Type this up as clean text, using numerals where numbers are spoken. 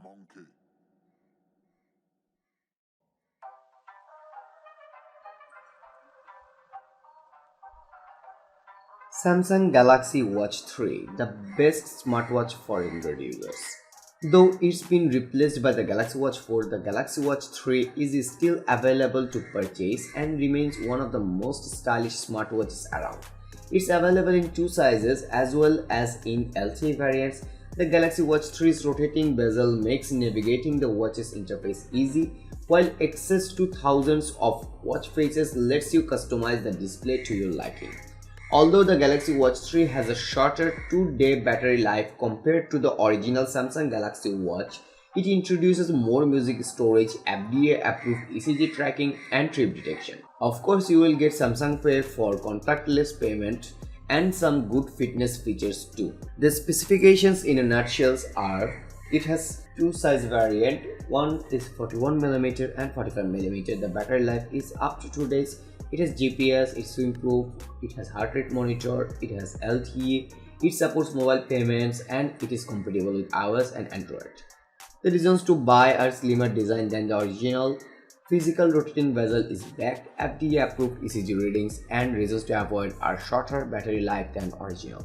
Monkey. Samsung Galaxy Watch 3, the best smartwatch for Android users. Though it's been replaced by the Galaxy Watch 4, the Galaxy Watch 3 is still available to purchase and remains one of the most stylish smartwatches around. It's available in two sizes as well as in LTE variants. The Galaxy Watch 3's rotating bezel makes navigating the watch's interface easy, while access to thousands of watch faces lets you customize the display to your liking. Although the Galaxy Watch 3 has a shorter 2-day battery life compared to the original Samsung Galaxy Watch, it introduces more music storage, FDA-approved ECG tracking, and trip detection. Of course, you will get Samsung Pay for contactless payment and some good fitness features too. The specifications in a nutshell are: it has two size variant, one is 41mm and 45mm. The battery life is up to 2 days. It has GPS, it's swim-proof, it has heart rate monitor, it has LTE, it supports mobile payments, and it is compatible with iOS and Android. The reasons to buy are slimmer design than the original, physical rotating bezel is backed, FDA approved ECG readings, and reasons to avoid are shorter battery life than original.